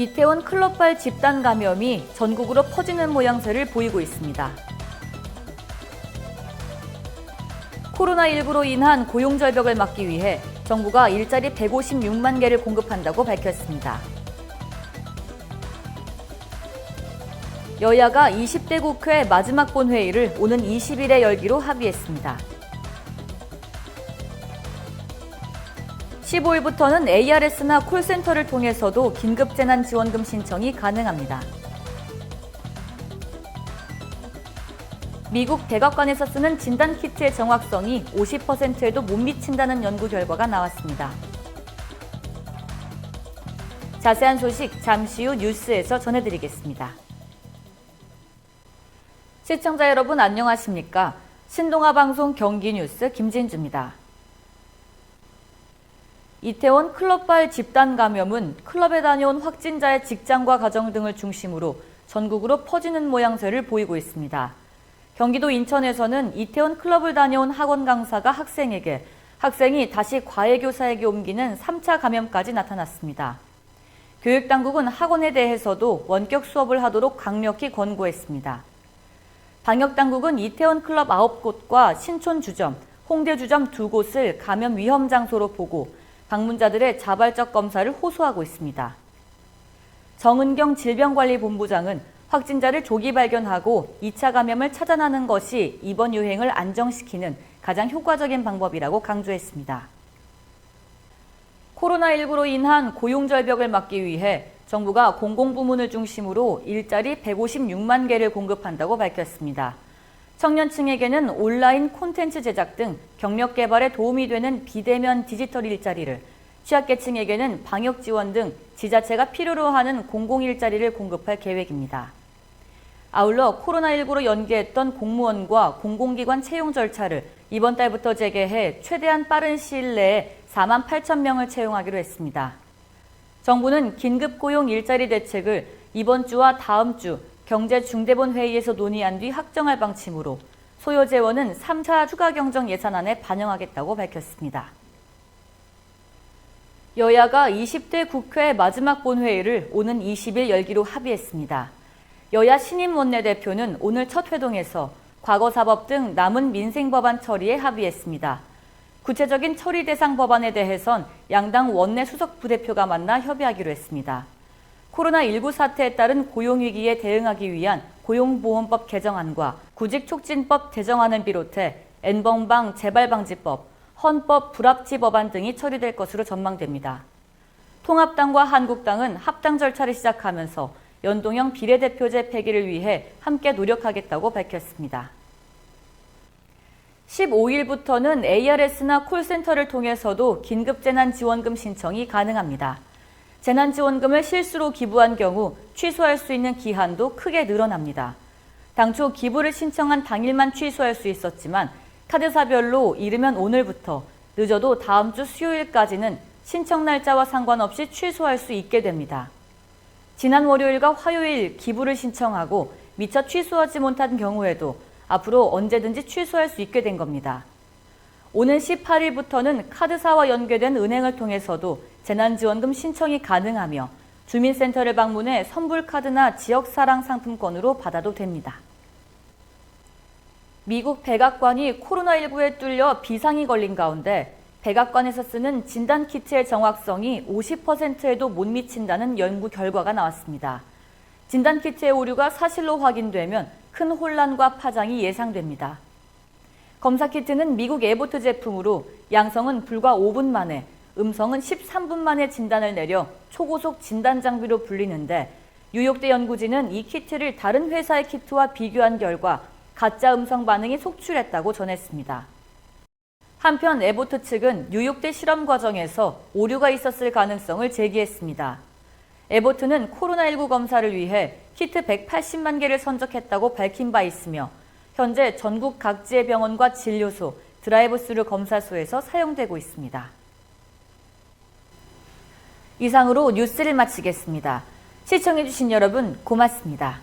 이태원 클럽발 집단 감염이 전국으로 퍼지는 모양새를 보이고 있습니다. 코로나19로 인한 고용 절벽을 막기 위해 정부가 일자리 156만 개를 공급한다고 밝혔습니다. 여야가 20대 국회 마지막 본회의를 오는 20일에 열기로 합의했습니다. 15일부터는 ARS나 콜센터를 통해서도 긴급재난지원금 신청이 가능합니다. 미국 백악관에서 쓰는 진단키트의 정확성이 50%에도 못 미친다는 연구 결과가 나왔습니다. 자세한 소식 잠시 후 뉴스에서 전해드리겠습니다. 시청자 여러분 안녕하십니까? 신동아방송 경기뉴스 김진주입니다. 이태원 클럽발 집단 감염은 클럽에 다녀온 확진자의 직장과 가정 등을 중심으로 전국으로 퍼지는 모양새를 보이고 있습니다. 경기도 인천에서는 이태원 클럽을 다녀온 학원 강사가 학생에게, 학생이 다시 과외교사에게 옮기는 3차 감염까지 나타났습니다. 교육당국은 학원에 대해서도 원격 수업을 하도록 강력히 권고했습니다. 방역당국은 이태원 클럽 9곳과 신촌 주점, 홍대 주점 2곳을 감염 위험 장소로 보고 방문자들의 자발적 검사를 호소하고 있습니다. 정은경 질병관리본부장은 확진자를 조기 발견하고 2차 감염을 차단하는 것이 이번 유행을 안정시키는 가장 효과적인 방법이라고 강조했습니다. 코로나19로 인한 고용 절벽을 막기 위해 정부가 공공부문을 중심으로 일자리 156만 개를 공급한다고 밝혔습니다. 청년층에게는 온라인 콘텐츠 제작 등 경력 개발에 도움이 되는 비대면 디지털 일자리를, 취약계층에게는 방역 지원 등 지자체가 필요로 하는 공공일자리를 공급할 계획입니다. 아울러 코로나19로 연기했던 공무원과 공공기관 채용 절차를 이번 달부터 재개해 최대한 빠른 시일 내에 4만 8천 명을 채용하기로 했습니다. 정부는 긴급고용 일자리 대책을 이번 주와 다음 주 경제중대본회의에서 논의한 뒤 확정할 방침으로 소요 재원은 3차 추가 경정 예산안에 반영하겠다고 밝혔습니다. 여야가 20대 국회 마지막 본회의를 오는 20일 열기로 합의했습니다. 여야 신임 원내대표는 오늘 첫 회동에서 과거사법 등 남은 민생법안 처리에 합의했습니다. 구체적인 처리 대상 법안에 대해선 양당 원내 수석 부대표가 만나 협의하기로 했습니다. 코로나19 사태에 따른 고용위기에 대응하기 위한 고용보험법 개정안과 구직촉진법 개정안을 비롯해 N번방 재발방지법, 헌법 불합치 법안 등이 처리될 것으로 전망됩니다. 통합당과 한국당은 합당 절차를 시작하면서 연동형 비례대표제 폐기를 위해 함께 노력하겠다고 밝혔습니다. 15일부터는 ARS나 콜센터를 통해서도 긴급재난지원금 신청이 가능합니다. 재난지원금을 실수로 기부한 경우 취소할 수 있는 기한도 크게 늘어납니다. 당초 기부를 신청한 당일만 취소할 수 있었지만 카드사별로 이르면 오늘부터, 늦어도 다음 주 수요일까지는 신청 날짜와 상관없이 취소할 수 있게 됩니다. 지난 월요일과 화요일 기부를 신청하고 미처 취소하지 못한 경우에도 앞으로 언제든지 취소할 수 있게 된 겁니다. 오는 18일부터는 카드사와 연계된 은행을 통해서도 재난지원금 신청이 가능하며 주민센터를 방문해 선불카드나 지역사랑 상품권으로 받아도 됩니다. 미국 백악관이 코로나19에 뚫려 비상이 걸린 가운데 백악관에서 쓰는 진단키트의 정확성이 50%에도 못 미친다는 연구 결과가 나왔습니다. 진단키트의 오류가 사실로 확인되면 큰 혼란과 파장이 예상됩니다. 검사키트는 미국 에보트 제품으로 양성은 불과 5분 만에, 음성은 13분 만에 진단을 내려 초고속 진단 장비로 불리는데 뉴욕대 연구진은 이 키트를 다른 회사의 키트와 비교한 결과 가짜 음성 반응이 속출했다고 전했습니다. 한편 에보트 측은 뉴욕대 실험 과정에서 오류가 있었을 가능성을 제기했습니다. 에보트는 코로나19 검사를 위해 키트 180만 개를 선적했다고 밝힌 바 있으며 현재 전국 각지의 병원과 진료소, 드라이브스루 검사소에서 사용되고 있습니다. 이상으로 뉴스를 마치겠습니다. 시청해주신 여러분 고맙습니다.